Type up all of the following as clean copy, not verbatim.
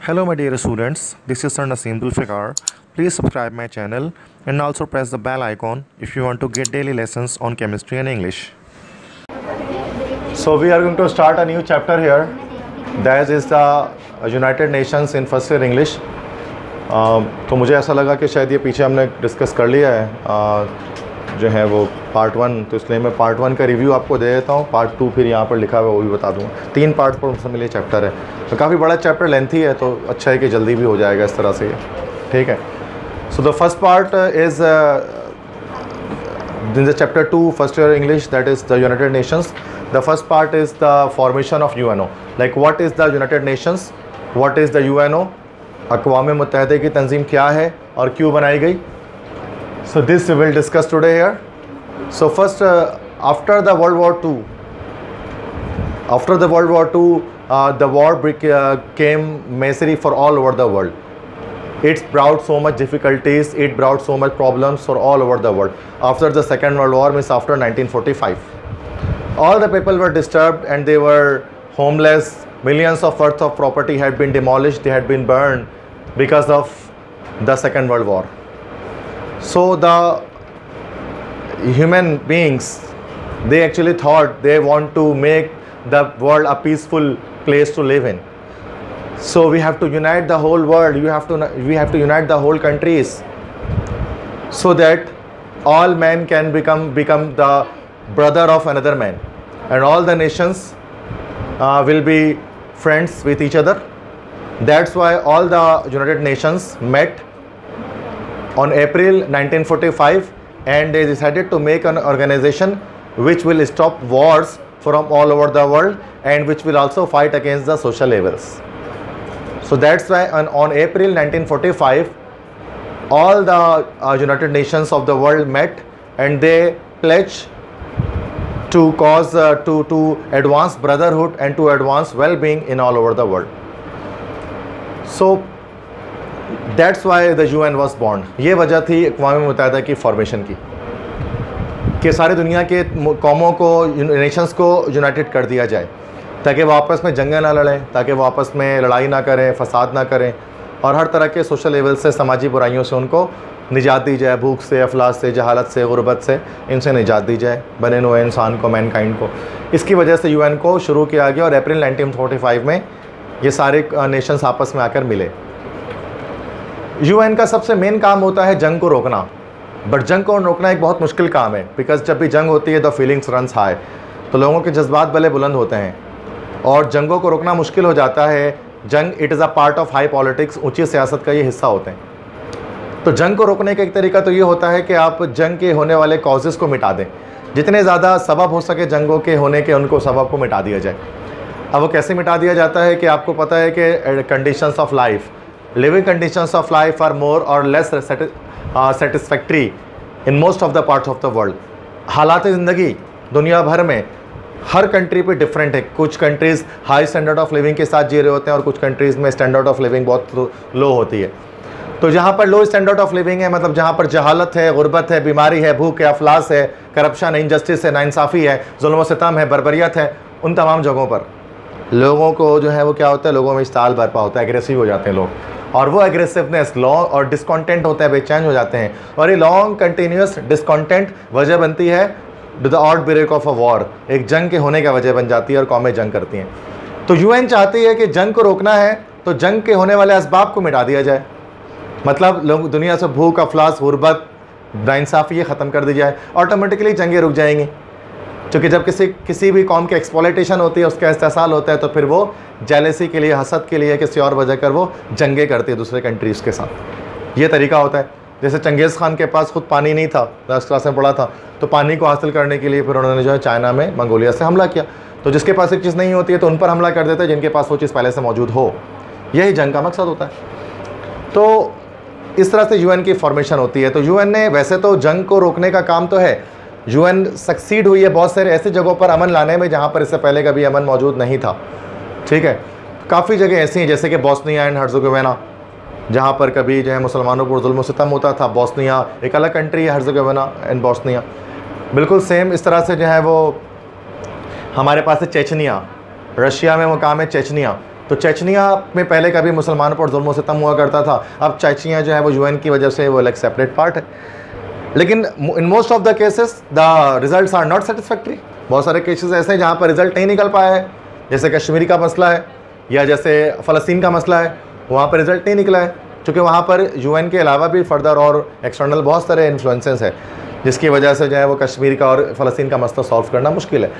Hello my dear students, this is Sir Naseem Zulfikar. Please subscribe my channel and also press the bell icon if you want to get daily lessons on chemistry and English. So we are going to start a new chapter here. That is the United Nations in first year English. तो मुझे ऐसा लगा कि शायद ये पीछे हमने discuss कर लिया है जो है वो पार्ट 1, तो इसलिए मैं पार्ट 1 का रिव्यू आपको दे देता हूँ। पार्ट 2 फिर यहाँ पर लिखा हुआ है वो भी बता दूँगा। 3 पार्ट पर मुझसे मिले चैप्टर है, तो काफ़ी बड़ा चैप्टर, लेंथी है, तो अच्छा है कि जल्दी भी हो जाएगा इस तरह से। ठीक है। So the first part is in the chapter 2 first year English, that is the United Nations. The first part is the formation of UNO. Like what is the United Nations, what is the UNO, अक़वाम मुत्तहिदा की तंजीम क्या है और क्यों बनाई गई. So this we will discuss today here. So first after the World War II, the war came misery for all over the world. It brought so much difficulties, it brought so much problems for all over the world. After the Second World War, means after 1945, all the people were disturbed and they were homeless. Millions of worth of property had been demolished, they had been burned because of the Second World War. So the human beings, they actually thought they want to make the world a peaceful place to live in. So we have to unite the whole world, we have to unite the whole countries so that all men can become the brother of another man, and all the nations will be friends with each other. That's why all the United Nations met on April 1945 and they decided to make an organization which will stop wars from all over the world and which will also fight against the social evils. So that's why on April 1945 all the United Nations of the world met and they pledged to to advance brotherhood and to advance well-being in all over the world. So that's why the UN was born. ये वजह थी अक़वाम मुत्तहिदा की formation की कि सारी दुनिया के कौमों को, नेशंस को यूनाइटेड कर दिया जाए ताकि वो आपस में जंगें ना लड़ें, ताकि वो आपस में लड़ाई ना करें, फसाद ना करें और हर तरह के सोशल लेवल से, समाजी बुराइयों से उनको निजात दी जाए, भूख से, अफलास से, जहालत से, गुर्बत से, इनसे निजात दी जाए बने हुए इंसान को, मैनकाइंड को। इसकी वजह से UN को शुरू किया गया और अप्रैल 1945 में ये सारे नेशंस आपस में आकर मिले। UN का सबसे मेन काम होता है जंग को रोकना, बट जंग को रोकना एक बहुत मुश्किल काम है, बिकॉज जब भी जंग होती है द फीलिंग्स रन्स हाई, तो लोगों के जज्बात भले बुलंद होते हैं और जंगों को रोकना मुश्किल हो जाता है। जंग it is a part of high politics, ऊंची सियासत का ये हिस्सा होते हैं। तो जंग को रोकने का एक तरीका तो ये होता है कि आप जंग के होने वाले कॉजेज़ को मिटा दें, जितने ज़्यादा सबब हो सके जंगों के होने के, उनको सबब को मिटा दिया जाए। अब वो कैसे मिटा दिया जाता है कि आपको पता है कि conditions of life, living conditions of life are more or less satisfactory in most of the parts of the world. हालात ज़िंदगी दुनिया भर में हर कंट्री पे डिफरेंट है। कुछ countries high standard of living के साथ जी रहे होते हैं और कुछ कंट्रीज़ में स्टैंडर्ड ऑफ लिविंग बहुत लो होती है। तो जहाँ पर लो स्टैंडर्ड ऑफ लिविंग है, मतलब जहाँ पर जहालत है, गुर्बत है, बीमारी है, भूख है, अफलास है, करप्शन है, इनजस्टिस है, नाइंसाफ़ी है, जुल्म व सितम है, बर्बरियत है, उन तमाम जगहों पर लोगों को जो है वो क्या होता है, लोगों में इश्ताल बरपा होता है, एग्रेसिव हो जाते हैं लोग, और वो एग्रेसिवनेस लॉन्ग और डिसकॉन्टेंट होता है, बेचैन हो जाते हैं, और ये लॉन्ग कंटिन्यूस डिसकॉन्टेंट वजह बनती है the outbreak of a war, एक जंग के होने का वजह बन जाती है और कौमें जंग करती हैं। तो UN चाहती है कि जंग को रोकना है तो जंग के होने वाले असबाब को मिटा दिया जाए, मतलब लोग दुनिया से भूख, अफलास, गुर्बत, नाइंसाफ़ी ये ख़त्म कर दी जाए, ऑटोमेटिकली जंगें रुक जाएंगी। क्योंकि जब किसी भी कौम की एक्सप्लॉयटेशन होती है, उसका इस्तेसाल होता है, तो फिर वो जेलसी के लिए, हसद के लिए, किसी और वजह कर वो जंगें करती है दूसरे कंट्रीज़ के साथ। ये तरीका होता है। जैसे चंगेज़ खान के पास खुद पानी नहीं था, 10 क्लास में पढ़ा था, तो पानी को हासिल करने के लिए फिर उन्होंने जो है चाइना में, मंगोलिया से हमला किया। तो जिसके पास एक चीज़ नहीं होती है तो उन पर हमला कर देते हैं जिनके पास वो चीज़ पहले से मौजूद हो। यही जंग का मकसद होता है। तो इस तरह से UN की फॉर्मेशन होती है। तो UN ने वैसे तो जंग को रोकने का काम तो है, UN सक्सीड हुई है बहुत सारे ऐसी जगहों पर अमन लाने में जहाँ पर इससे पहले कभी अमन मौजूद नहीं था। ठीक है, काफ़ी जगह ऐसी हैं जैसे कि बोस्निया एंड हर्ज़ेगोविना, जहाँ पर कभी जो है मुसलमानों पर जुल्म सितम होता था। बोस्निया एक अलग कंट्री है, हर्ज़ेगोविना एंड बोस्निया। बिल्कुल सेम इस तरह से जो है वो हमारे पास है चेचनिया, रशिया में मुकाम है चेचनिया। तो तो चेचनिया में पहले कभी मुसलमानों पर जुल्म सितम हुआ करता था, अब चेचनिया जो है वो यूएन की वजह से वो एक सेपरेट पार्ट है। लेकिन in most of the cases the results are not satisfactory. बहुत सारे केसेस ऐसे हैं जहाँ पर रिजल्ट नहीं निकल पाया है, जैसे कश्मीर का मसला है या जैसे फ़लस्तीन का मसला है, वहाँ पर रिजल्ट नहीं निकला है, क्योंकि वहाँ पर यूएन के अलावा भी फर्दर और एक्सटर्नल बहुत सारे इन्फ्लुएंसेस है, जिसकी वजह से जो है वो कश्मीर का और फ़लस्तीन का मसला सॉल्व करना मुश्किल है।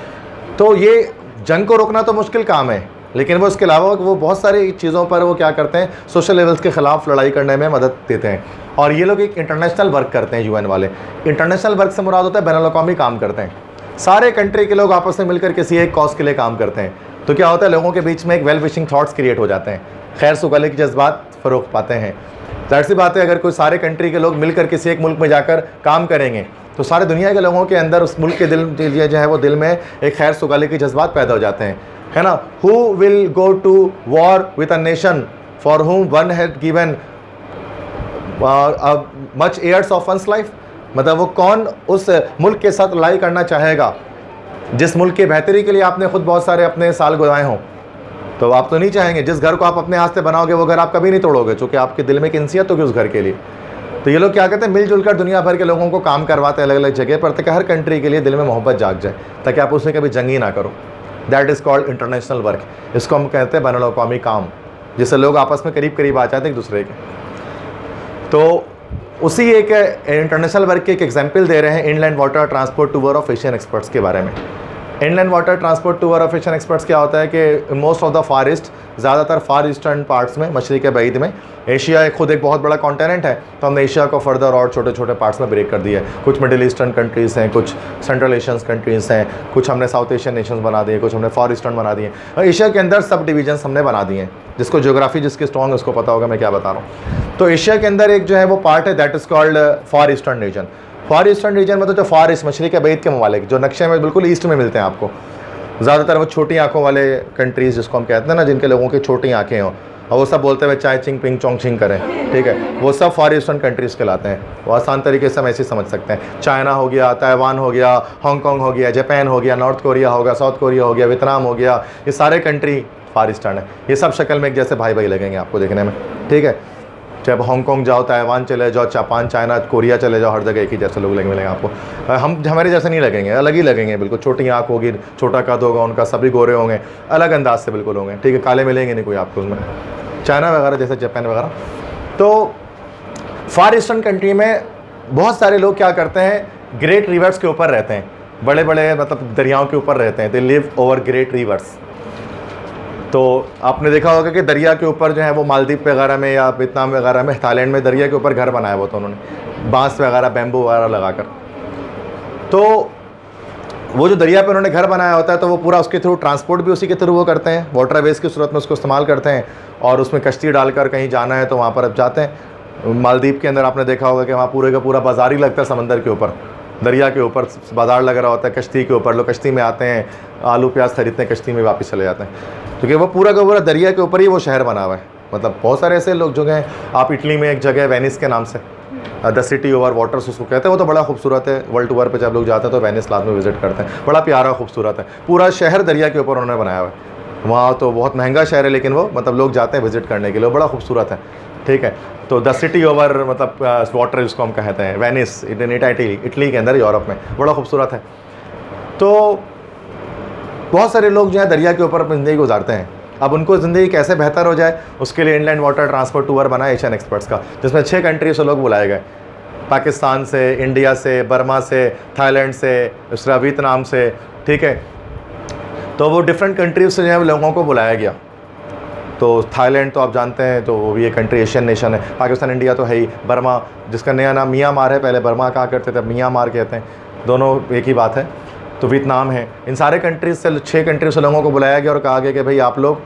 तो ये जंग को रोकना तो मुश्किल काम है, लेकिन वो इसके अलावा वो बहुत सारी चीज़ों पर वो क्या करते हैं, सोशल लेवल्स के ख़िलाफ़ लड़ाई करने में मदद देते हैं। और ये लोग एक इंटरनेशनल वर्क करते हैं, यूएन वाले। इंटरनेशनल वर्क से मुराद होता है बैनुल-अक़वामी काम करते हैं, सारे कंट्री के लोग आपस में मिलकर किसी एक कॉज के लिए काम करते हैं। तो क्या होता है, लोगों के बीच में एक वेल विशिंग थाट्स क्रिएट हो जाते हैं, खैर सुगले के जज्बात फ़रोग़ पाते हैं। जाहिर सी बात है, अगर कोई सारे कंट्री के लोग मिलकर किसी एक मुल्क में जाकर काम करेंगे तो सारे दुनिया के लोगों के अंदर उस मुल्क के दिल के लिए जो है वो दिल में एक खैर सुगले के जज्बात पैदा हो जाते हैं, है ना। Who will go to war with a nation for whom one had given much years of one's life. मतलब वो कौन उस मुल्क के साथ लड़ाई करना चाहेगा जिस मुल्क की बेहतरी के लिए आपने खुद बहुत सारे अपने साल गुजारे हों। तो आप तो नहीं चाहेंगे, जिस घर को आप अपने हाथ से बनाओगे वो घर आप कभी नहीं तोड़ोगे, चूँकि आपके दिल में एक इंसियत होगी उस घर के लिए। तो ये लोग क्या कहते हैं, मिलजुल कर दुनिया भर के लोगों को काम करवाते हैं अलग अलग जगह पर, ताकि हर कंट्री के लिए दिल में मोहब्बत जाग जाए, ताकि आप उससे कभी जंग ही ना करो। That is called international work. इसको हम कहते हैं बैनुल-अक़वामी काम, जिससे लोग आपस में करीब करीब आ जाते हैं एक दूसरे के। तो उसी एक इंटरनेशनल वर्क के एक एग्जाम्पल दे रहे हैं inland water transport tour of Asian experts के बारे में। Inland water transport tour of Asian experts क्या होता है कि most of the far east, ज़्यादातर फार ईस्टर्न पार्ट्स में, मशरिक़ बईद में, एशिया खुद एक बहुत बड़ा कॉन्टिनेंट है, तो हमने एशिया को फर्दर और छोटे छोटे पार्ट्स में ब्रेक कर दिया है। कुछ मिडिल ईस्टर्न कंट्रीज़ हैं, कुछ सेंट्रल एशियन कंट्रीज़ हैं, कुछ हमने साउथ एशियन नेशंस बना दिए, कुछ हमने फार ईस्टर्न बना दिए, और एशिया के अंदर सब डिवीजन्स हमने बना दिए हैं। जिसको ज्योग्राफी जिसकी स्ट्रॉन्ग है उसको पता होगा मैं क्या बता रहा हूँ। तो एशिया के अंदर एक जो है वो पार्ट है, that is called far eastern region. Far eastern region मतलब जो फार ईस्ट, मशरिक़ बईद के ममालिक जो नक्शे में बिल्कुल ईस्ट में मिलते हैं आपको, ज़्यादातर वो छोटी आंखों वाले कंट्रीज़ जिसको हम कहते हैं ना, जिनके लोगों की छोटी आंखें हों और वो सब बोलते हुए चाय चिंग पिंग चोंग चिंग करें, ठीक है, वो सब फार ईस्टर्न कंट्रीज़ कहलाते हैं। वो आसान तरीके से हम ऐसे समझ सकते हैं, चाइना हो गया, ताइवान हो गया, हांगकॉन्ग हो गया, जापान हो गया, नॉर्थ कोरिया हो गया, साउथ कोरिया हो गया, वियतनाम हो गया, ये सारे कंट्री फार ईस्टर्न है। ये सब शक्ल में एक जैसे भाई भाई लगेंगे आपको देखने में, ठीक है। चाहे हांगकॉन्ग जाओ, ताइवान चले जाओ, जापान, चाइना, कोरिया चले जाओ, हर जगह एक ही जैसे लोग मिलेंगे आपको। हम हमारे जैसे नहीं लगेंगे, अलग ही लगेंगे बिल्कुल। छोटी आँख होगी, छोटा कद होगा उनका, सभी गोरे होंगे, अलग अंदाज से बिल्कुल होंगे, ठीक है, काले मिलेंगे नहीं कोई आपको उसमें, चाइना वगैरह जैसे जापान वगैरह। तो फार ईस्टर्न कंट्री में बहुत सारे लोग क्या करते हैं, ग्रेट रिवर्स के ऊपर रहते हैं, बड़े बड़े मतलब दरियाओं के ऊपर रहते हैं। They live over great reverse. तो आपने देखा होगा कि दरिया के ऊपर जो है वो मालदीव वगैरह में या वियतनाम वगैरह में, थाईलैंड में दरिया के ऊपर घर बनाया हुआ था उन्होंने, बांस वगैरह, बैम्बू वगैरह लगाकर। तो वो जो दरिया पे उन्होंने घर बनाया होता है, तो वो पूरा उसके थ्रू ट्रांसपोर्ट भी उसी के थ्रू वो करते हैं, वाटरवेज की सूरत में उसको इस्तेमाल करते हैं, और उसमें कश्ती डालकर कहीं जाना है तो वहाँ पर अब जाते हैं। मालदीव के अंदर आपने देखा होगा कि वहाँ पूरे का पूरा बाज़ार ही लगता है समंदर के ऊपर, दरिया के ऊपर बाज़ार लग रहा होता है कश्ती के ऊपर। लोग कश्ती में आते हैं, आलू प्याज खरीदते हैं, कश्ती में वापस चले जाते हैं, क्योंकि वो पूरा का पूरा दरिया के ऊपर ही वो शहर बना हुआ है। मतलब बहुत सारे ऐसे लोग जो हैं, आप इटली में एक जगह वेनिस के नाम से, द सिटी ओवर वाटर्स उसको कहते हैं, वो तो बड़ा खूबसूरत है। वर्ल्ड टूर पे जब लोग जाते हैं तो वेनिस लास्ट में विजिट करते हैं, बड़ा प्यारा खूबसूरत है, पूरा शहर दरिया के ऊपर उन्होंने बनाया हुआ है। वहाँ तो बहुत महंगा शहर है, लेकिन वो मतलब लोग जाते हैं विजिट करने के लिए, बड़ा खूबसूरत है, ठीक है। तो द सिटी ओवर मतलब वाटर जिसको हम कहते हैं, वेनिस इटली के अंदर, यूरोप में, बड़ा खूबसूरत है। तो बहुत सारे लोग जो है दरिया के ऊपर अपनी ज़िंदगी गुजारते हैं। अब उनको ज़िंदगी कैसे बेहतर हो जाए, उसके लिए इनलैंड वाटर ट्रांसपोर्ट टूर बना एशियन एक्सपर्ट्स का, जिसमें 6 कंट्री से लोग बुलाए गए, पाकिस्तान से, इंडिया से, बर्मा से, थाईलैंड से, दूसरा वियतनाम से, ठीक है। तो वो डिफरेंट कंट्रीज से जो है लोगों को बुलाया गया। तो थाईलैंड तो आप जानते हैं, तो वो भी एक कंट्री एशियन नेशन है। पाकिस्तान, इंडिया तो है ही। बर्मा, जिसका नया नाम म्यांमार है, पहले बर्मा कहा करते थे, अब म्यांमार कहते हैं, दोनों एक ही बात है। तो वियतनाम है। इन सारे कंट्रीज से 6 कंट्रीज से लोगों को बुलाया गया और कहा गया कि भाई आप लोग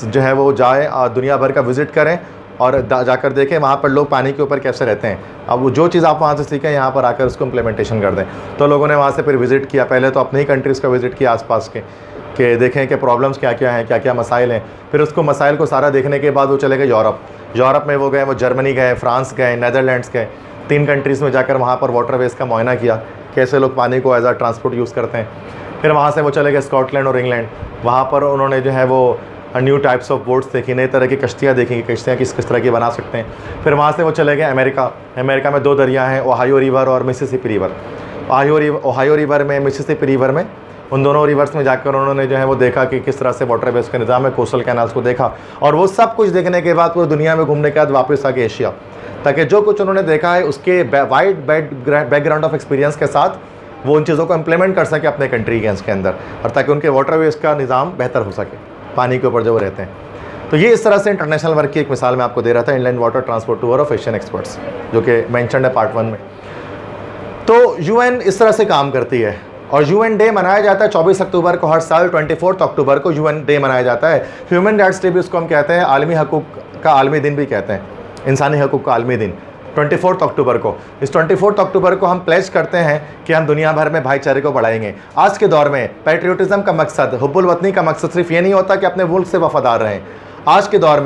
जो है वो जाएँ और दुनिया भर का विज़िट करें और जाकर देखें वहाँ पर लोग पानी के ऊपर कैसे रहते हैं। अब वो जो चीज़ आप वहाँ से सीखें यहाँ पर आकर उसको इम्प्लीमेंटेशन कर दें। तो लोगों ने वहाँ से फिर विज़िट किया, पहले तो अपनी ही कंट्रीज़ का विज़िट किया आसपास के देखें कि प्रॉब्लम्स क्या क्या हैं, क्या क्या मसाइल हैं। फिर उसको मसाइल को सारा देखने के बाद वो चले गए यूरोप में वो गए, वो जर्मनी गए, फ्रांस गए, नीदरलैंड्स गए, 3 कंट्रीज़ में जाकर वहाँ पर वाटरवेज का मुआयना किया, कैसे लोग पानी को एज आ ट्रांसपोर्ट यूज़ करते हैं। फिर वहाँ से वो चले गए स्कॉटलैंड और इंग्लैंड, वहाँ पर उन्होंने जो है वो न्यू टाइप्स ऑफ बोट्स देखी, नई तरह की कश्तियाँ देखी, कश्तियाँ किस तरह की बना सकते हैं। फिर वहाँ से वो चले गए अमेरिका में 2 दरिया हैं, ओहायो रिवर और मिसिसिपी रिवर। ओहायो रिवर में, मिसिसिपी रिवर में, उन दोनों रिवर्स में जाकर उन्होंने जो है वो देखा कि किस तरह से वाटर वेज का निज़ाम है, कोस्टल कैनाल्स को देखा। और वो सब कुछ देखने के बाद पूरी दुनिया में घूमने के बाद वापस आ गए एशिया, ताकि जो कुछ उन्होंने देखा है उसके वाइड बैकग्राउंड ऑफ एक्सपीरियंस के साथ वो उन चीज़ों को इम्प्लीमेंट कर सके अपने कंट्री के इसके अंदर, और ताकि उनके वाटर वेज का निज़ाम बेहतर हो सके, पानी के ऊपर जो वो रहते हैं। तो ये इस तरह से इंटरनेशनल वर्क की एक मिसाल मैं आपको दे रहा था, inland water transport tour of Asian experts, जो कि मेंशन्ड है पार्ट 1 में। तो यूएन इस तरह से काम करती है, और यूएन डे मनाया जाता है 24 अक्टूबर को हर साल। 24 अक्टूबर को यूएन डे मनाया जाता है। ह्यूमन राइट्स डे भी उसको हम कहते हैं, आलमी हकूक़ का आलमी दिन भी कहते हैं, इंसानी हकूक़ का आलमी दिन 24 अक्टूबर को। इस 24 अक्टूबर को हम प्लेज करते हैं कि हम दुनिया भर में भाईचारे को बढ़ाएंगे। आज के दौर में पैट्रियोटिज़म का मकसद, हुब्बुल वतनी का मकसद सिर्फ ये नहीं होता कि अपने मुल्क से वफादार रहें। आज के दौर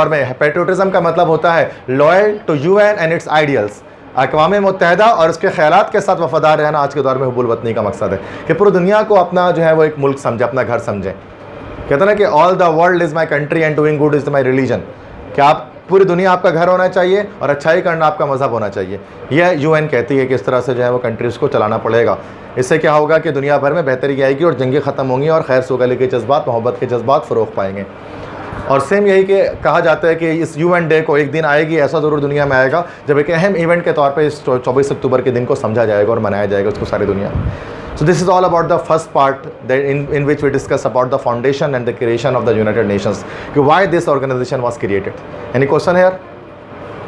में पैट्रियोटिज़म का मतलब होता है loyal to UN and its ideals, अक़वाम मुत्तहिदा और उसके ख़यालात के साथ वफादार रहना आज के दौर में हुब्बुल वतनी का मकसद है, कि पूरी दुनिया को अपना जो है वो एक मुल्क समझे, अपना घर समझें। कहते हैं ना कि all the world is my country and doing good is my religion, कि आप पूरी दुनिया आपका घर होना चाहिए और अच्छाई करना आपका मज़हब होना चाहिए। यह यूएन कहती है कि इस तरह से जो है वो कंट्रीज़ को चलाना पड़ेगा। इससे क्या होगा कि दुनिया भर में बेहतरी आएगी और जंगें ख़त्म होंगी और खैर सुगली के जज्बात, मोहब्बत के जज्बात फ़रोग़ पाएंगे। और सेम यही कि कहा जाता है कि इस यूएन डे को एक दिन आएगी, ऐसा ज़रूर दुनिया में आएगा, जब एक अहम इवेंट के तौर पे इस 24 अक्टूबर के दिन को समझा जाएगा और मनाया जाएगा उसको सारी दुनिया में। So this is all about the first part in which we discuss about the foundation and the creation of the United Nations, why this organization was created. Any question here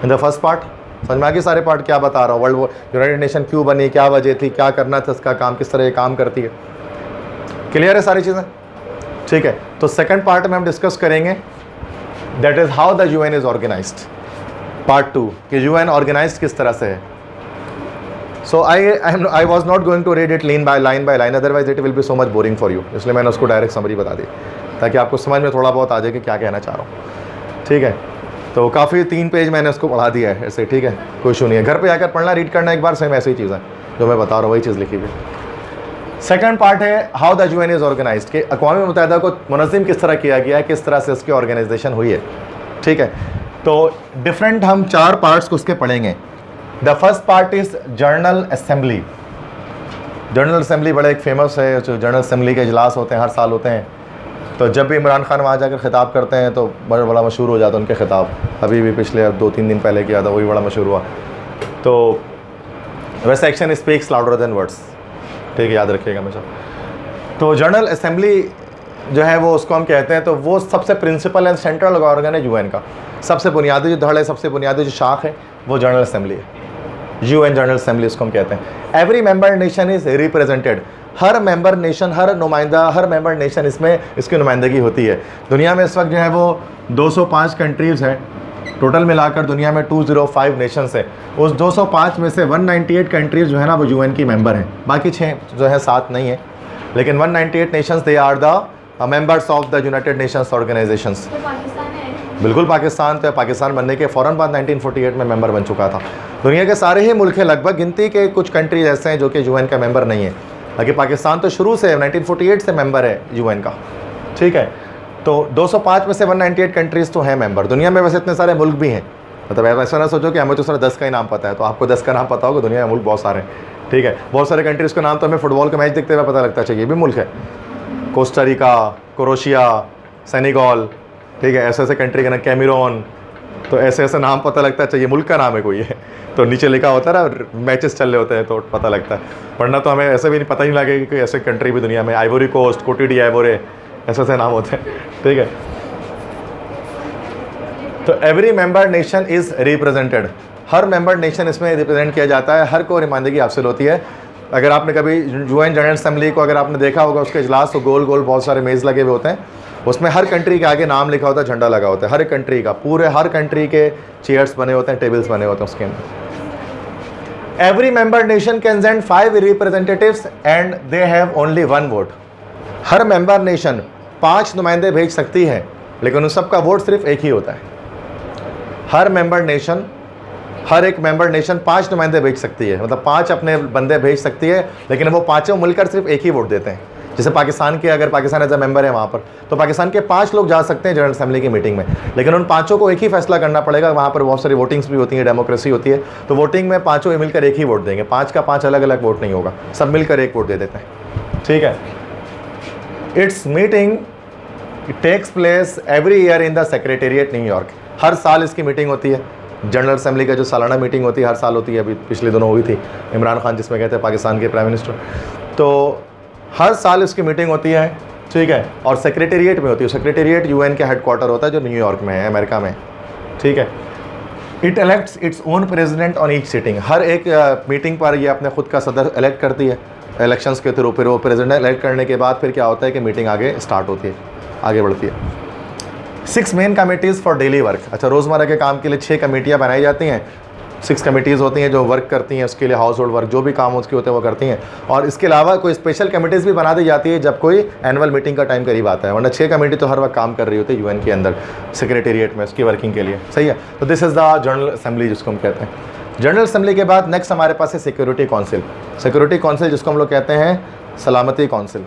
in the first part? समझ में आ गई सारे part क्या बता रहा हूँ, world United nation क्यों बनी, क्या वजह थी, क्या करना था, इसका काम किस तरह ये काम करती है। क्लियर है सारी चीज़ें? ठीक है, तो सेकंड पार्ट में हम डिस्कस करेंगे, that is how the UN is organised. Part 2 कि यूएन ऑर्गेनाइज्ड किस तरह से है। So I was not going to read it line by line, otherwise it will be so much boring for you, इसलिए मैंने उसको direct summary बता दी ताकि आपको समझ में थोड़ा बहुत आ जाए कि क्या कहना चाह रहा हूँ। ठीक है, तो काफ़ी 3 पेज मैंने उसको पढ़ा दिया है ऐसे। ठीक है, कोई इशू नहीं है, घर पे जाकर पढ़ना, रीड करना एक बार, सेम ऐसी ही चीज़ है जो मैं बता रहा हूँ, वही चीज़ लिखी हुई। सेकंड पार्ट है how the UN is organised, कि अक़वाम मुत्तहिदा को मुनज़्ज़म किस तरह किया गया है, किस तरह से उसकी ऑर्गेनाइजेशन हुई है। ठीक है, तो डिफरेंट हम 4 पार्ट्स को उसके पढ़ेंगे। The first part is general assembly. General assembly बड़ा एक फेमस है, जो जनरल असेंबली के इजलास होते हैं हर साल होते हैं, तो जब भी इमरान खान वहाँ जाकर ख़िताब करते हैं तो बड़ा मशहूर हो जाता है उनके ख़िताब। अभी भी पिछले 2-3 दिन पहले किया था, वही बड़ा मशहूर हुआ। तो वैसे action speaks louder than words, ठीक है, याद रखिएगा हमेशा। तो जनरल असेंबली जो है वो उसको हम कहते हैं, तो वो सबसे प्रिंसिपल एंड सेंट्रल ऑर्गन है यूएन का। सबसे बुनियादी जो धड़ है, सबसे बुनियादी जो शाख है वो जनरल असेंबली है। यूएन जनरल असेंबली उसको हम कहते हैं। Every member nation is represented, हर मेंबर नेशन, हर नुमाइंदा, हर मेंबर नेशन इसमें इसकी नुमाइंदगी होती है। दुनिया में इस वक्त जो है वो 205 कंट्रीज़ हैं, टोटल मिलाकर दुनिया में 205 नेशंस है। उस 205 में से 198 कंट्रीज़ जो है ना वो यूएन की मेंबर हैं, बाकी 6 जो है 7 नहीं है, लेकिन 198 nations they are the members of the United Nations organisations. बिल्कुल पाकिस्तान, तो पाकिस्तान बनने के फ़ौरन बाद 1948 में मेंबर बन चुका था। दुनिया के सारे ही मुल्क लगभग, गिनती के कुछ कंट्रीज ऐसे हैं जो कि यूएन का मेंबर नहीं है, बाकी पाकिस्तान तो शुरू से 1948 से मेंबर है यूएन का। ठीक है, तो 205 में से 198 कंट्रीज़ तो हैं मेंबर। दुनिया में वैसे इतने सारे मुल्क भी हैं, मतलब ऐसा ना सोचो कि हमें तो सिर्फ 10 का ही नाम पता है, तो आपको 10 का नाम पता होगा, दुनिया में मुल्क बहुत सारे हैं। ठीक है, बहुत सारे कंट्रीज़ का नाम तो हमें फुटबॉल का मैच देखते हुए पता लगता चाहिए, ये भी मुल्क है। कोस्टा रिका, क्रोशिया, सेनेगल, ठीक है, ऐसे ऐसे कंट्री का ना, कैमरून, तो ऐसे ऐसे नाम पता लगता चाहिए, मुल्क का नाम है कोई है, तो नीचे लिखा होता है ना, मैचेस चल रहे होते हैं तो पता लगता है, वरना तो हमें ऐसे भी नहीं पता ही नहीं लगेगा कि ऐसे कंट्री भी दुनिया में, आइवरी कोस्ट, कोटी डी आइवोरे, ऐसे ऐसे नाम होते हैं। ठीक है, तो every member nation is represented, हर मेंबर नेशन इसमें रिप्रेजेंट किया जाता है, हर को नुमाइंदगी हासिल होती है। अगर आपने कभी यूएन जनरल असेंबली को अगर आपने देखा होगा, उसके इजलास तो गोल गोल बहुत सारे मेज़ लगे हुए होते हैं, उसमें हर कंट्री के आगे नाम लिखा होता है, झंडा लगा होता है, हर कंट्री का, पूरे हर कंट्री के चेयर्स बने होते हैं, टेबल्स बने होते हैं उसके अंदर। Every member nation can send 5 representatives and they have only 1 vote. Her member nation 5 नुमाइंदे भेज सकती है, लेकिन उन सबका वोट सिर्फ एक ही होता है। हर मेंबर नेशन, हर एक मेंबर नेशन 5 नुमाइंदे भेज सकती है, मतलब 5 अपने बंदे भेज सकती है, लेकिन वो 5 मिलकर सिर्फ एक ही वोट देते हैं। जैसे पाकिस्तान के, अगर पाकिस्तान एज अ मेंबर है वहाँ पर, तो पाकिस्तान के 5 लोग जा सकते हैं जनरल असेंबली की मीटिंग में, लेकिन उन 5 को एक ही फैसला करना पड़ेगा। वहाँ पर बहुत सारी वोटिंग्स भी होती हैं, डेमोक्रेसी होती है, तो वोटिंग में 5 मिलकर एक ही वोट देंगे, 5 का 5 अलग अलग वोट नहीं होगा, सब मिलकर एक वोट दे देते हैं। ठीक है। Its meeting takes place every year in the secretariat New York. हर साल इसकी मीटिंग होती है। जनरल असेंबली का जो सालाना मीटिंग होती है हर साल होती है, अभी पिछले दिनों हुई थी, इमरान खान जिसमें कहते हैं पाकिस्तान के प्राइम मिनिस्टर, तो हर साल इसकी मीटिंग होती है। ठीक है। और सेक्रेटेरिएट में होती है। सेक्रेटेरिएट यूएन के हेडक्वार्टर होता है जो न्यूयॉर्क में है, अमेरिका में। ठीक है। It elects its own president on each sitting. हर एक मीटिंग पर ये अपने खुद का सदर इलेक्ट करती है इलेक्शंस के थ्रू। फिर वो प्रेसिडेंट इलेक्ट करने के बाद फिर क्या होता है कि मीटिंग आगे स्टार्ट होती है, आगे बढ़ती है। 6 main committees for daily work. अच्छा, रोज़मर्रा के काम के लिए 6 कमेटियाँ बनाई जाती हैं। 6 कमिटीज़ होती हैं जो वर्क करती हैं, उसके लिए हाउस होल्ड वर्क जो भी काम उसके होते हैं वो करती हैं। और इसके अलावा कोई स्पेशल कमिटीज़ भी बना दी जाती है जब कोई एनुअल मीटिंग का टाइम करीब आता है, वरना 6 कमेटी तो हर वक्त काम कर रही होती है यूएन के अंदर सेक्रेटेरिएट में उसकी वर्किंग के लिए। सही है। तो this is the general assembly जिसको हम कहते हैं। जनरल असेंबली के बाद नेक्स्ट हमारे पास है सिक्योरिटी काउंसिल। सिक्योरिटी काउंसिल जिसको हम लोग कहते हैं सलामती काउंसिल।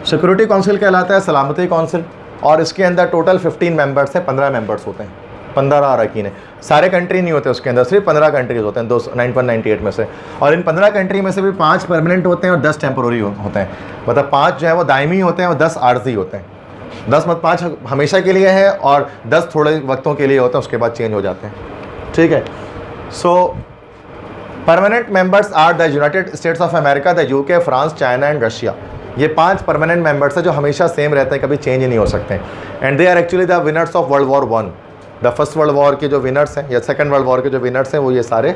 सिक्योरिटी काउंसिल कहलाता है सलामती काउंसिल, और इसके अंदर टोटल 15 मेंबर्स हैं, 15 मेंबर्स होते हैं, 15 अरकान हैं। सारे कंट्री नहीं होते उसके अंदर, सिर्फ 15 कंट्रीज होते हैं 1998 में से। और इन 15 कंट्री में से भी 5 परमानेंट होते हैं और 10 टेम्पोररी होते हैं। मतलब 5 जो है वो दायमी होते हैं और 10 आर्जी होते हैं। 5 हमेशा के लिए है और 10 थोड़े वक्तों के लिए होते हैं, उसके बाद चेंज हो जाते हैं। ठीक है। So permanent members are the United States of America, the UK, France, China and Russia. ये 5 परमानेंट मेंबर्स हैं जो हमेशा सेम रहते हैं, कभी चेंज नहीं हो सकते। And they are actually the winners of world war 1। The first world war के जो विनर्स हैं या सेकंड वर्ल्ड वॉर के जो विनर्स हैं वो ये सारे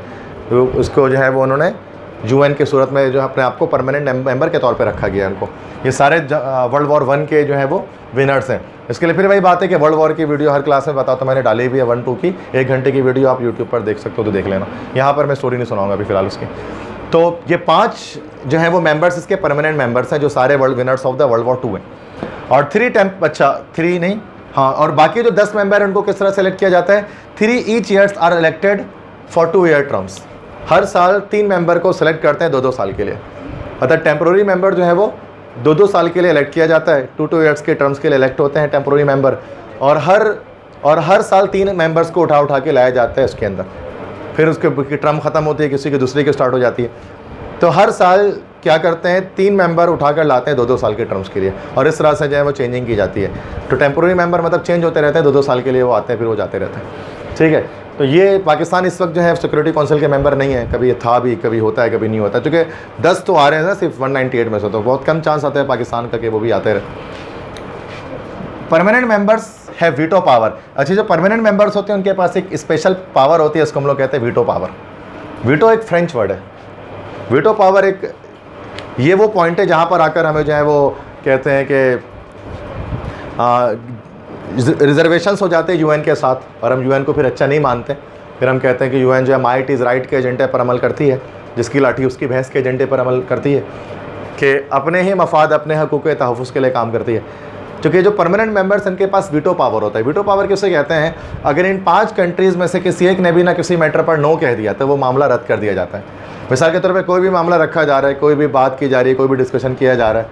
उसको जो है वो उन्होंने यूएन के सूरत में जो अपने आप को परमानेंट मेंबर के तौर पे रखा गया है उनको। ये सारे वर्ल्ड वॉर 1 के जो है वो विनर्स हैं। इसके लिए फिर वही बात है कि वर्ल्ड वॉर की वीडियो हर क्लास में बताओ तो मैंने डाली हुई है 1-2 की, 1 घंटे की वीडियो आप यूट्यूब पर देख सकते हो तो देख लेना। यहाँ पर मैं स्टोरी नहीं सुनाऊंगा अभी फिलहाल उसकी। तो ये 5 जो है वो मेंबर्स इसके परमानेंट मेंबर्स हैं जो सारे world winners of the world war 2 हैं। और 3 नहीं, हाँ, और बाकी जो 10 मेंबर हैं उनको किस तरह सेलेक्ट किया जाता है? 3 each years are elected for 2 year terms. हर साल 3 मेंबर को सेलेक्ट करते हैं 2-2 साल के लिए। मतलब टेम्पोररी मेंबर जो है वो 2-2 साल के लिए इलेक्ट किया जाता है, 2-2 ईयर्स के टर्म्स के लिए इलेक्ट होते हैं टेम्पोररी मेंबर। और हर साल 3 मेंबर्स को उठा के लाया जाता है इसके अंदर। फिर उसके टर्म ख़त्म होती है, किसी की दूसरी की स्टार्ट हो जाती है। तो हर साल क्या करते हैं 3 मेंबर उठाकर लाते हैं 2-2 साल के टर्म्स के लिए, और इस तरह से जो है वो चेंजिंग की जाती है। तो टेम्पोररी मेंबर मतलब चेंज होते रहते हैं, 2-2 साल के लिए वो आते हैं, फिर वो जाते रहते हैं। ठीक है। तो ये पाकिस्तान इस वक्त जो है सिक्योरिटी काउंसिल के मेंबर नहीं है, कभी ये था भी, कभी होता है, कभी नहीं होता, क्योंकि 10 तो आ रहे हैं ना सिर्फ 198 में से, तो बहुत कम चांस आता है पाकिस्तान का कि वो भी आते रहे। परमानेंट मेंबर्स है वीटो पावर। अच्छा, जो परमानेंट मेंबर्स होते हैं उनके पास एक स्पेशल पावर होती है, इसको हम लोग कहते हैं वीटो पावर। वीटो एक फ्रेंच वर्ड है। वीटो पावर एक ये वो पॉइंट है जहाँ पर आकर हमें जो है वो कहते हैं कि रिजर्वेशंस हो जाते हैं यूएन के साथ, और हम यूएन को फिर अच्छा नहीं मानते। फिर हम कहते हैं कि यूएन जो है माइट इज़ राइट के एजेंडे पर अमल करती है, जिसकी लाठी उसकी भैंस के एजेंडे पर अमल करती है, कि अपने ही मफाद अपने हकूक़ के तहफ़्फ़ुज़ के लिए काम करती है। क्योंकि जो परमानेंट मेंबर्स इनके पास वीटो पावर होता है। वीटो पावर किसे कहते हैं? अगर इन 5 कंट्रीज़ में से किसी एक ने भी ना किसी मैटर पर नो कह दिया तो वो मामला रद्द कर दिया जाता है। मिसाल के तौर पे कोई भी मामला रखा जा रहा है, कोई भी बात की जा रही है, कोई भी डिस्कशन किया जा रहा है,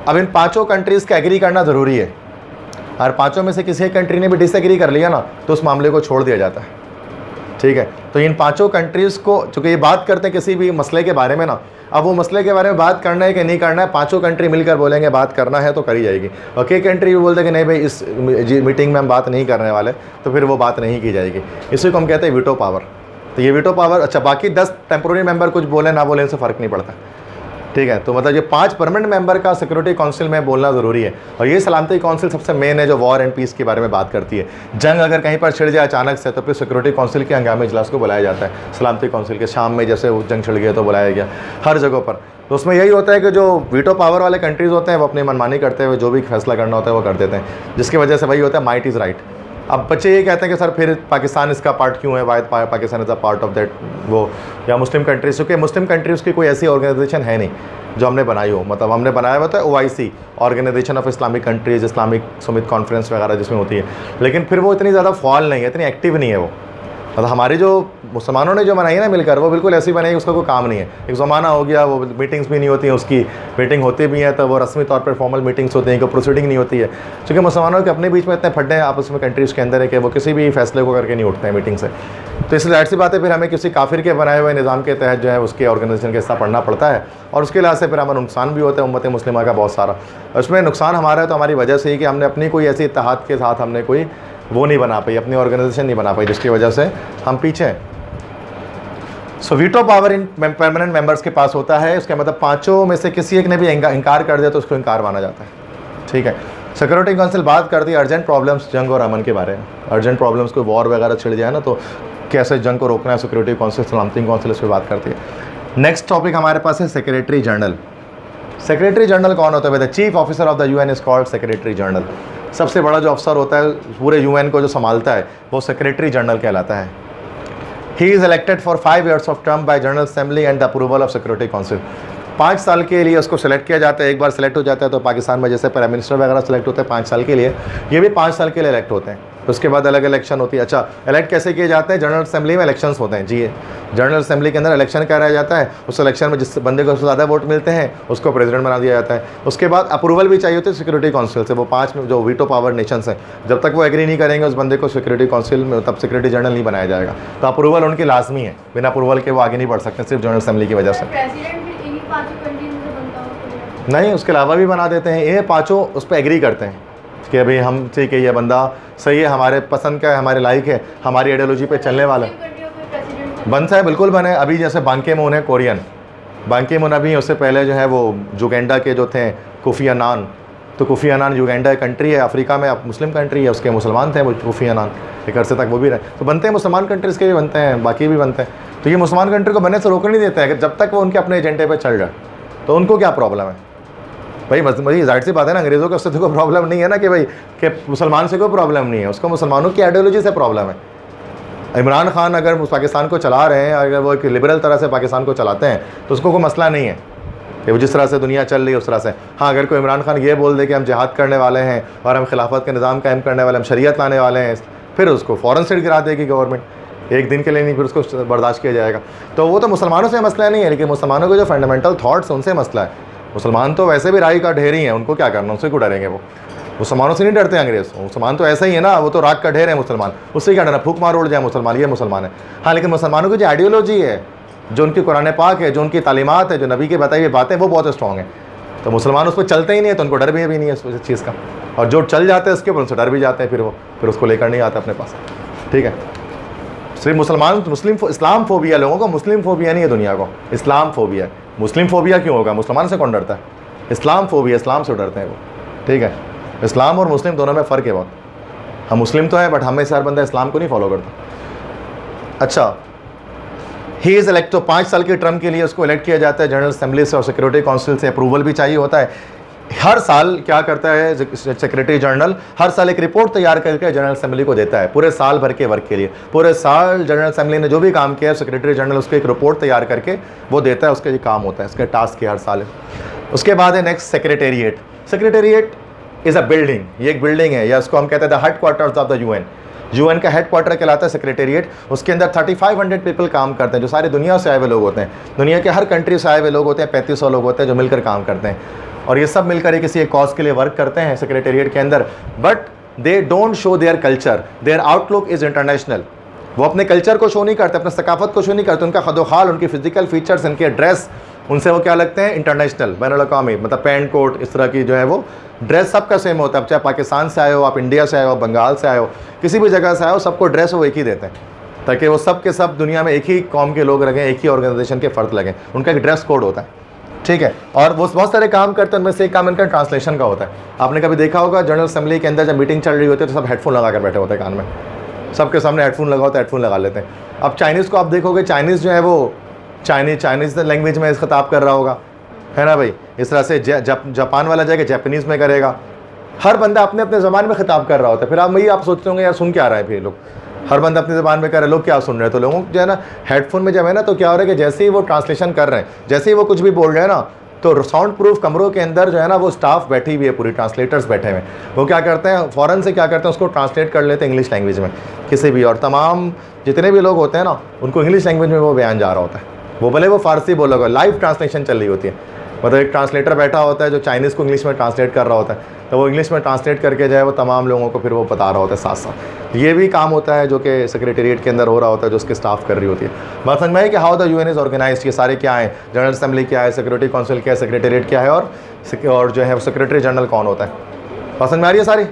अब इन 5 कंट्रीज़ का एग्री करना ज़रूरी है। और 5 में से किसी एक कंट्री ने भी डिसएग्री कर लिया ना तो उस मामले को छोड़ दिया जाता है। ठीक है। तो इन 5 कंट्रीज़ को चूँकि ये बात करते हैं किसी भी मसले के बारे में ना, अब वो मसले के बारे में बात करना है कि नहीं करना है, 5 कंट्री मिलकर बोलेंगे बात करना है तो करी जाएगी। और कई कंट्री भी बोलते हैं कि नहीं भाई इस मीटिंग में हम बात नहीं करने वाले, तो फिर वो बात नहीं की जाएगी। इसी को हम कहते हैं वीटो पावर। तो ये वीटो पावर, अच्छा बाकी 10 टेम्पोररी मेंबर कुछ बोले ना बोले इनसे फ़र्क नहीं पड़ता। ठीक है। तो मतलब ये 5 परमानेंट मेंबर का सिक्योरिटी काउंसिल में बोलना ज़रूरी है। और ये सलामती काउंसिल सबसे मेन है जो वॉर एंड पीस के बारे में बात करती है। जंग अगर कहीं पर छिड़ जाए अचानक से तो फिर सिक्योरिटी काउंसिल के हंगामी इजलास को बुलाया जाता है। सलामती काउंसिल के शाम में जैसे वो जंग छिड़ गया तो बुलाया गया हर जगह पर। तो उसमें यही होता है कि जो वीटो पावर वाले कंट्रीज़ होते हैं वो अपनी मनमानी करते हुए जो भी फैसला करना होता है वो कर देते हैं, जिसकी वजह से वही होता है माइट इज़ राइट। अब बच्चे ये कहते हैं कि सर फिर पाकिस्तान इसका पार्ट क्यों है? Why Pakistan is a part of that वो, या मुस्लिम कंट्रीज़, क्योंकि मुस्लिम कंट्रीज़ की कोई ऐसी ऑर्गेनाइजेशन है नहीं जो हमने बनाई हो। मतलब हमने बनाया हुआ था OIC, organisation of Islamic countries, Islamic summit conference वगैरह जिसमें होती है, लेकिन फिर वो इतनी ज़्यादा फॉल नहीं है, इतनी एक्टिव नहीं है वो। मतलब हमारी जो मुसलमानों ने जो बनाई है ना मिलकर, वो बिल्कुल ऐसी बनाई उसका कोई काम नहीं है। एक ज़माना हो गया, वो मीटिंग्स भी नहीं होती हैं, उसकी मीटिंग होती भी हैं तो वो रस्मी तौर पर फॉर्मल मीटिंग्स होती हैं, कोई प्रोसीडिंग नहीं होती है। क्योंकि मुसलमानों के अपने बीच में इतने फड्डे हैं आपस में कंट्रीज़ के अंदर है कि वो किसी भी फैसले को करके नहीं उठते हैं मीटिंग से। तो इसलिए जाहिर सी बात है फिर हमें किसी काफिर के बनाए हुए निज़ाम के तहत जो है उसके ऑर्गेनाइजेशन के हिस्सा पढ़ना पड़ता है, और उसके लिहाज से फिर हमें नुकसान भी होता है उम्मत मुस्लिमा का बहुत सारा। उसमें नुकसान हमारा है तो हमारी वजह से ही कि हमने अपनी कोई ऐसी इत्तेहाद के साथ हमने कोई वो नहीं बना पाई, अपनी ऑर्गेनाइजेशन नहीं बना पाई, जिसकी वजह से हम पीछे हैं। So veto power in permanent members के पास होता है, उसका मतलब पांचों में से किसी एक ने भी इनकार कर दिया तो उसको इनकार माना जाता है। ठीक है, सिक्योरिटी काउंसिल बात करती है अर्जेंट प्रॉब्लम्स, जंग और अमन के बारे में। अर्जेंट प्रॉब्लम्स को वॉर वगैरह छिड़ जाए ना तो कैसे जंग को रोकना है, सिक्योरिटी काउंसिल, सलामती काउंसिल इस पर बात करती है। नेक्स्ट टॉपिक हमारे पास है सेक्रेटरी जनरल। सेक्रेटरी जनरल कौन होता है? The chief officer of the UN is called secretary general. सबसे बड़ा जो अफसर होता है पूरे यूएन को जो संभालता है वो सेक्रेटरी जनरल कहलाता है। He is elected for 5 years of term by general assembly and the approval of security council. 5 साल के लिए उसको सेलेक्ट किया जाता है। एक बार सेलेक्ट हो जाता है तो पाकिस्तान में जैसे प्राइम मिनिस्टर वगैरह सेलेक्ट होते हैं 5 साल के लिए, ये भी 5 साल के लिए इलेक्ट होते हैं। उसके बाद अलग इलेक्शन होती है। अच्छा, इलेक्ट कैसे किए जाते हैं? जनरल असेंबली में इलेक्शंस होते हैं। जी, जनरल असेंबली के अंदर इलेक्शन कराया जाता है। उस इलेक्शन में जिस बंदे को सबसे ज़्यादा वोट मिलते हैं उसको प्रेसिडेंट बना दिया जाता है। उसके बाद अप्रूवल भी चाहिए होती है सिक्योरिटी काउंसिल से। वो 5 जो वीटो पावर नेशंस हैं, जब तक वो एग्री नहीं करेंगे उस बंदे को सिक्योरिटी काउंसिल में, तब सिक्योरिटी जनरल नहीं बनाया जाएगा। तो अप्रूवल उनकी लाजमी है, बिना अप्रूवल के वो आगे नहीं बढ़ सकते, सिर्फ जनरल असेंबली की वजह से। नहीं, उसके अलावा भी बना देते हैं। ये पाँचों उस पर एग्री करते हैं कि अभी हम ठीक है, ये बंदा सही है, हमारे पसंद का है, हमारे लाइक है, हमारी आइडियोलॉजी पे चलने वाला है। बनता है, बिल्कुल बने। अभी जैसे बान की मून है कोरियन, बान की मून अभी उससे पहले जो है वो युगांडा के जो थे कोफी अन्नान, तो कोफी अन्नान युगांडा कंट्री है अफ्रीका में, अब मुस्लिम कंट्री है, उसके मुसलमान थे वो कोफी अन्नान, एक अरसे तक वो भी रहे। तो बनते हैं, मुसलमान कंट्रीज़ के भी बनते हैं, बाकी भी बनते हैं। तो ये मुसलमान कंट्री को बनने से रोकने नहीं देते हैं जब तक वो उनके अपने एजेंडे पर चल जाए। तो उनको क्या प्रॉब्लम है भाई? भाई जाहिर सी बात है ना, अंग्रेज़ों को उससे तो कोई प्रॉब्लम नहीं है ना कि भाई कि मुसलमान से कोई प्रॉब्लम नहीं है, उसको मुसलमानों की आइडियोलॉजी से प्रॉब्लम है। इमरान खान अगर पाकिस्तान को चला रहे हैं, अगर वो एक लिबरल तरह से पाकिस्तान को चलाते हैं तो उसको कोई मसला नहीं है कि वो जिस तरह से दुनिया चल रही है उस तरह से। हाँ, अगर कोई इमरान खान ये बोल दे कि हम जिहाद करने वाले हैं और हम खिलाफत का निज़ाम कायम करने वाले, हम शरीयत लाने वाले हैं, फिर उसको फ़ौरन से गिरा देगी गवर्नमेंट, एक दिन के लिए नहीं, फिर उसको बर्दाश्त किया जाएगा। तो वो तो मुसलमानों से मसला नहीं है, लेकिन मुसलमानों के जो फंडामेंटल थाट्स उनसे मसला है। मुसलमान तो वैसे भी राई का ढेर ही है, उनको क्या करना, उससे क्यों डरेंगे? वो मुसलमानों से नहीं डरते अंग्रेज़, मुसलमान तो ऐसा ही है ना, वो तो राग का ढेर है मुसलमान, उससे क्या डरना, फूक मार उड़ जाए मुसलमान, ये मुसलमान है। हाँ, लेकिन मुसलमानों की जो आइडियोलॉजी है, जो उनकी कुरान पाक है, जो उनकी तालीमात है, जो नबी के बताई हुई बातें, वो बहुत स्ट्रॉन्ग है। तो मुसलमान उस पर चलते ही नहीं है तो उनको डर भी नहीं है उस चीज़ का, और जो चल जाते हैं उसके ऊपर उनसे डर भी जाते हैं, फिर उसको लेकर नहीं आता अपने पास। ठीक है, सिर्फ मुस्लिम इस्लाम फोबिया लोगों को, मुस्लिम फोबिया नहीं है दुनिया को, इस्लाम फोबिया है। मुस्लिम फोबिया क्यों होगा? मुसलमान से कौन डरता है? इस्लाम फोबिया, इस्लाम से डरते हैं वो। ठीक है, इस्लाम और मुस्लिम दोनों में फ़र्क है बहुत। हम मुस्लिम तो हैं बट हमें से हर बंदा इस्लाम को नहीं फॉलो करता। अच्छा, ही इज़ इलेक्ट, तो 5 साल के टर्म के लिए उसको इलेक्ट किया जाता है जनरल असेंबली से, और सिक्योरिटी काउंसिल से अप्रूवल भी चाहिए होता है। हर साल क्या करता है सेक्रेटरी जनरल? हर साल एक रिपोर्ट तैयार करके जनरल असेंबली को देता है पूरे साल भर के वर्क के लिए। पूरे साल जनरल असेंबली ने जो भी काम किया है सेक्रेटरी जनरल उसको एक रिपोर्ट तैयार करके वो देता है, उसका ये काम होता है, इसका टास्क है हर साल। उसके बाद है next secretariat. Secretariat is a building, ये एक बिल्डिंग है, या इसको हम कहते हैं the head quarters of the UN. UN का हेड क्वार्टर कहलाता है सेक्रेटेरिएट। उसके अंदर 3500 पीपल काम करते हैं, जो सारी दुनिया से आए हुए लोग होते हैं, दुनिया के हर कंट्री से आए हुए लोग होते हैं, 3500 लोग होते हैं जो मिलकर काम करते हैं, और ये सब मिलकर किसी एक कॉज के लिए वर्क करते हैं सेक्रेटेरिएट के अंदर। But they don't show their culture, their outlook is international. वो अपने कल्चर को शो नहीं करते, अपने सकाफत को शो नहीं करते, उनका खदोखाल, उनकी फिजिकल फीचर्स, उनके ड्रेस, उनसे वो क्या लगते हैं? इंटरनेशनल, बैनुल-अक़वामी, मतलब पैंट कोट इस तरह की जो है वो ड्रेस सबका सेम होता है। चाहे पाकिस्तान से आए हो, आप इंडिया से आए हो, बंगाल से आए हो, किसी भी जगह से आए हो, सबको ड्रेस वो एक ही देते हैं, ताकि वो सब के सब दुनिया में एक ही कौम के लोग लगें, एक ही ऑर्गेनाइजेशन के फ़र्द लगें। उनका एक ड्रेस कोड होता है। ठीक है, और वो बहुत सारे काम करते हैं, उनमें से एक काम इनका ट्रांसलेशन का होता है। आपने कभी देखा होगा जनरल असेंबली के अंदर जब मीटिंग चल रही होती है तो सब हेडफोन लगा कर बैठे होते हैं कान में, सबके सामने हेडफोन लगा होता है, हेडफोन लगा लेते हैं। अब चाइनीज़ को आप देखोगे, चाइनीज़ जो है वो चाइनीज़ लैंग्वेज में खिताब कर रहा होगा, है ना भाई। इस तरह से जापान वाला जाएगा जापानीज़ में करेगा, हर बंदा अपने अपने ज़बान में खिताब कर रहा होता है। फिर आप सोचते होंगे यार सुन क्या रहा है फिर लोग, हर बंदा अपनी ज़बान में कर रहे हैं, लोग क्या सुन रहे हैं? तो लोगों जो है ना हेडफोन में जब है ना तो क्या हो रहा है कि जैसे ही वो ट्रांसलेशन कर रहे हैं, जैसे ही वो कुछ भी बोल रहे हैं ना, तो साउंड प्रूफ कमरों के अंदर जो है ना वो स्टाफ बैठी हुई है, पूरी ट्रांसलेटर्स बैठे हुए हैं। वो क्या करते हैं, फ़ौरन से क्या करते हैं, उसको ट्रांसलेट कर लेते हैं इंग्लिश लैंग्वेज में किसी भी, और तमाम जितने भी लोग होते हैं ना उनको इंग्लिश लैंग्वेज में वो बयान जा रहा होता है। वो भले वो फ़ारसी बोला होगा, लाइव ट्रांसलेशन चल रही होती है। मतलब एक ट्रांसलेटर बैठा होता है जो चाइनीज़ को इंग्लिश में ट्रांसलेट कर रहा होता है, तो वो इंग्लिश में ट्रांसलेट करके जो है वो तमाम लोगों को फिर वो बता रहा होता है साथ साथ। ये भी काम होता है जो कि सेक्रेटेरिएट के अंदर हो रहा होता है, जो उसके स्टाफ कर रही होती है। बात समझ में है कि how the UN is organised, ये सारे क्या है, जनरल असेंबली क्या है, सिक्योरिटी काउंसिल क्या है, सेक्रेटेरिएट क्या है, और जो है सेक्रेटरी जनरल कौन होता है। बात समझ में आ रही है सारी।